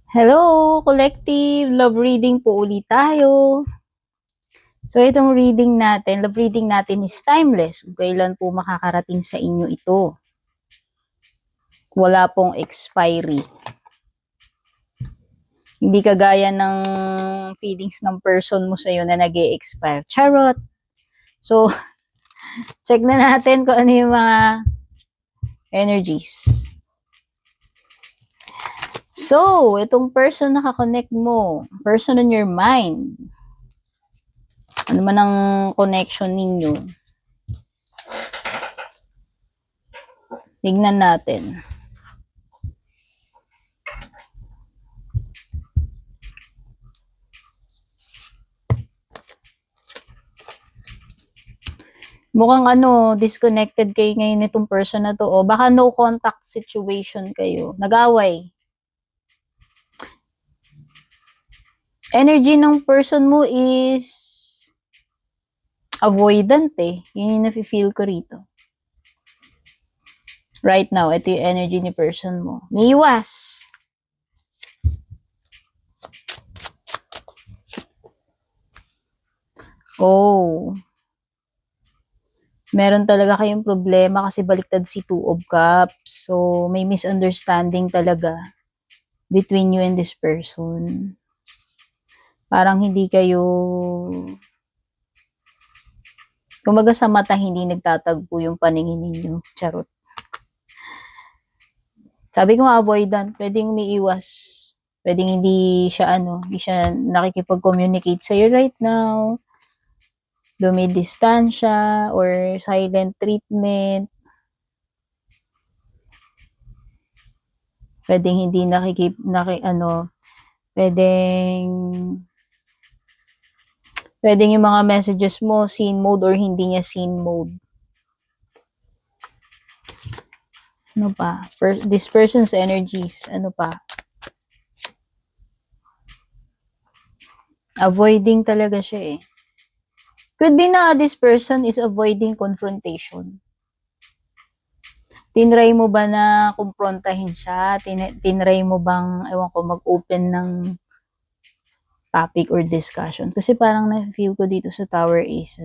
Hello, collective! Love reading po ulit tayo. So, itong love reading natin is timeless. Kung kailan po makakarating sa inyo ito. Wala pong expiry. Hindi kagaya ng feelings ng person mo sa'yo na nag-e-expire. Charot! So, check na natin kung ano yung mga energies. So, itong person na kakonect mo, person on your mind, ano man ang connection ninyo, tignan natin. Mukhang disconnected kayo ngayon nitong person na to. O baka no contact situation kayo. Nag-away. Energy ng person mo is avoidant eh. Yun yung nafe-feel ko rito. Right now, ito yung energy ni person mo. May iwas. Oh. Meron talaga kayong problema kasi baliktad si Two of Cups. So, may misunderstanding talaga between you and this person. Parang hindi kayo, kumbaga sa mata, hindi nagtatagpo yung paningin ninyo. Charot. Sabi ko nga, avoidant, pwedeng may iwas. Pwedeng hindi siya nakikipag-communicate sa'yo right now. Dumidistansya or silent treatment. Pwedeng hindi pwedeng yung mga messages mo seen mode or hindi niya seen mode. Ano pa? This person's energies, ano pa? Avoiding talaga siya eh. Could be na this person is avoiding confrontation. Tinry mo ba na kumprontahin siya? Tinry mo bang, mag-open ng topic or discussion? Kasi parang na-feel ko dito sa Tower Ace,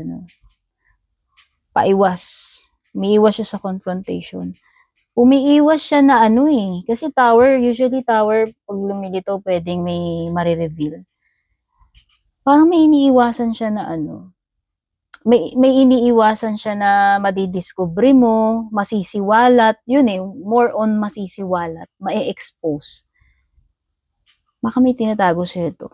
paiwas. Umiiwas siya sa confrontation. Umiiwas siya na kasi usually tower, pag lumilitaw, pwedeng may marireveal. Parang may iniiwasan siya na may iniiwasan siya na madidiscover mo, masisiwalat, yun more on masisiwalat, ma-expose. Baka may tinatago siya ito.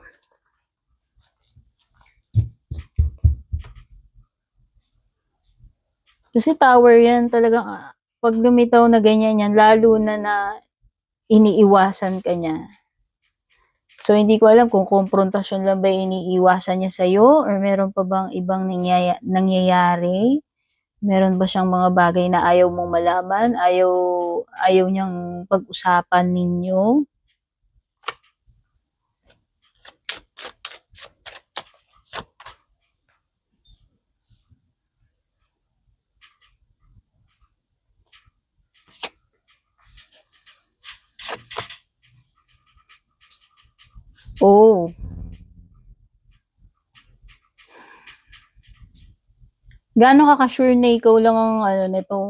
Kasi tower yan, talagang pag lumitaw na ganyan yan, lalo na iniiwasan ka niya. So, hindi ko alam kung konfrontasyon lang ba iniiwasan niya sa'yo or meron pa bang ibang nangyayari? Meron ba siyang mga bagay na ayaw mong malaman? Ayaw niyang pag-usapan ninyo? Oh. Gaano ka ka-sure na ikaw lang ang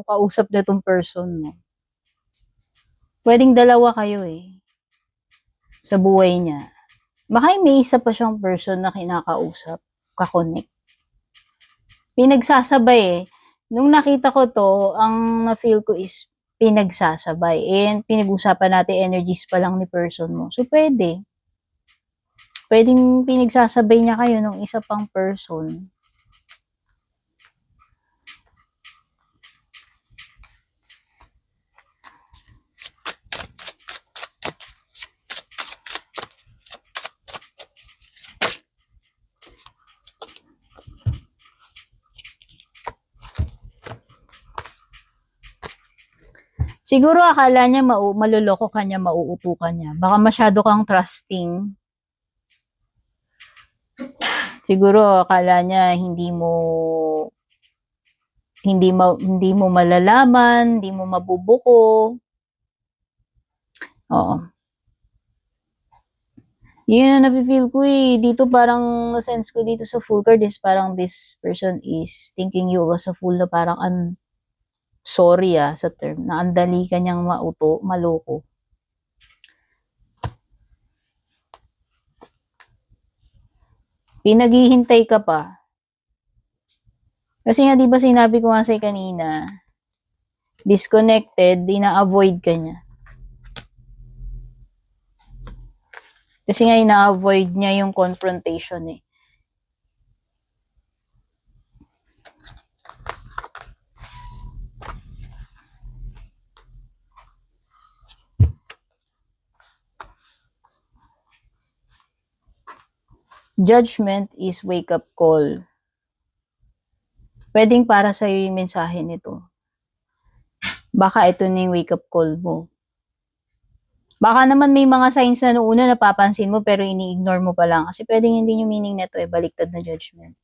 kausap na itong person mo? Pwedeng dalawa kayo sa buhay niya. Baka may isa pa siyang person na kinakausap, kakonect. Pinagsasabay Nung nakita ko to, ang na-feel ko is pinagsasabay. And pinag-usapan natin energies pa lang ni person mo. So, pwedeng pinagsasabay niya kayo ng isa pang person. Siguro akala niya maluloko ka niya, mauuto ka niya. Baka masyado kang trusting. Siguro akala niya hindi mo malalaman, hindi mo mabubuko. Oo. Yun ang nafe-feel ko eh. Dito parang sense ko dito sa full card is parang this person is thinking you was a fool na parang sorry sa term, na andali ka niyang maloko. Pinaghihintay ka pa. Kasi nga, di ba sinabi ko nga sa'yo kanina, disconnected, ina-avoid ka niya. Kasi nga, ina-avoid niya yung confrontation eh. Judgment is wake-up call. Pwedeng para sa'yo yung mensahe nito. Baka ito na yung wake-up call mo. Baka naman may mga signs na noong una napapansin mo pero ini-ignore mo pa lang. Kasi pwedeng hindi yung meaning nito baliktad na judgment.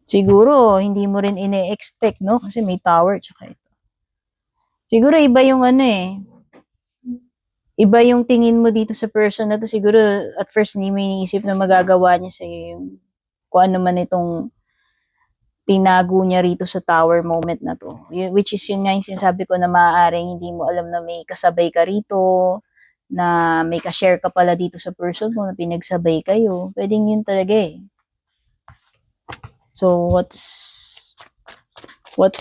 Siguro, hindi mo rin ine-expect, no? Kasi may tower, tsaka ito. Siguro, iba yung iba yung tingin mo dito sa person na to. Siguro, at first, hindi mo iniisip na magagawa niya sa'yo yung kung ano man itong tinago niya rito sa tower moment na to. Which is yun nga yung sinasabi ko na maaaring hindi mo alam na may kasabay ka rito, na may ka-share ka pala dito sa person mo, na pinagsabay kayo. Pwedeng yun talaga eh. So, what's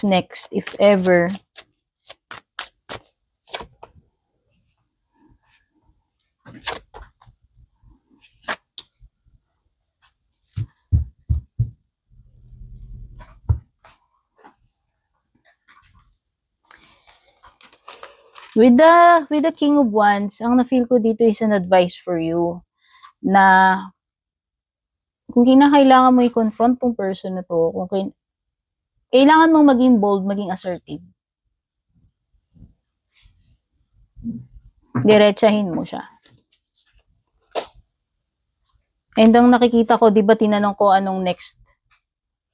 next, if ever? With the King of Wands, ang na-feel ko dito is an advice for you na kung kinakailangan mo i-confront tong person na to, kung kailangan mong maging bold, maging assertive. Diretsahin mo siya. And ang nakikita ko, di ba tinanong ko anong next?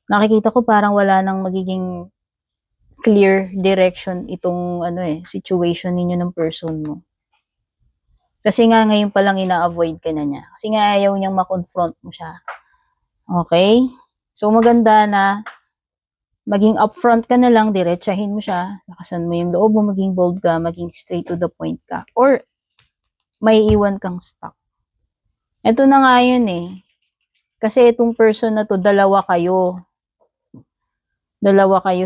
Nakikita ko parang wala nang magiging clear direction itong situation ninyo ng person mo. Kasi nga ngayon pa lang ina-avoid ka na niya. Kasi nga ayaw niyang ma-confront mo siya. Okay? So maganda na maging upfront ka na lang, diretsahin mo siya, lakasan mo yung loob mo, maging bold ka, maging straight to the point ka. Or may iwan kang stuck. Ito na nga yun eh. Kasi itong person na to, dalawa kayo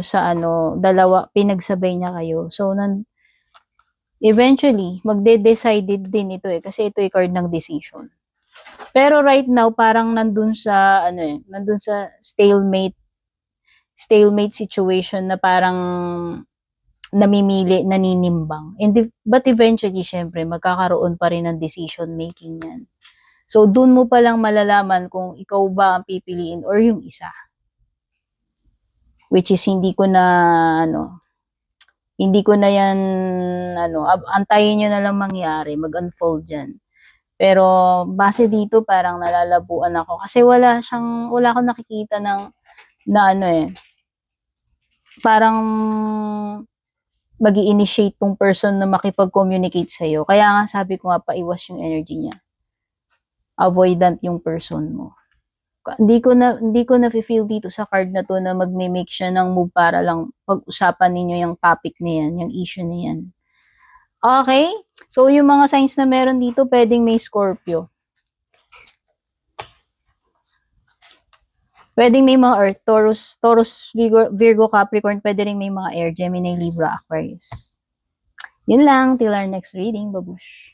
sa pinagsabay niya kayo. So, eventually, magde-decided din ito eh. Kasi ito yung card ng decision. Pero right now, parang nandun sa stalemate situation na parang namimili, naninimbang. But eventually, syempre, magkakaroon pa rin ng decision making yan. So, dun mo palang malalaman kung ikaw ba ang pipiliin or yung isa. Which is hindi ko na yan antayin nyo na lang mangyari, mag-unfold dyan. Pero base dito parang nalalabuan ako kasi wala akong nakikita na parang magi-initiate tong person na makipag-communicate sa'yo. Kaya nga sabi ko nga paiwas yung energy niya. Avoidant yung person mo. Hindi ko na feel dito sa card na to na magme-make siya ng move para lang pag-usapan ninyo yung topic na yan, yung issue na yan. Okay? So, yung mga signs na meron dito, pwedeng may Scorpio. Pwedeng may mga Earth, Taurus, Virgo, Capricorn, pwede rin may mga Air, Gemini, Libra, Aquarius. Yun lang, till our next reading, babush.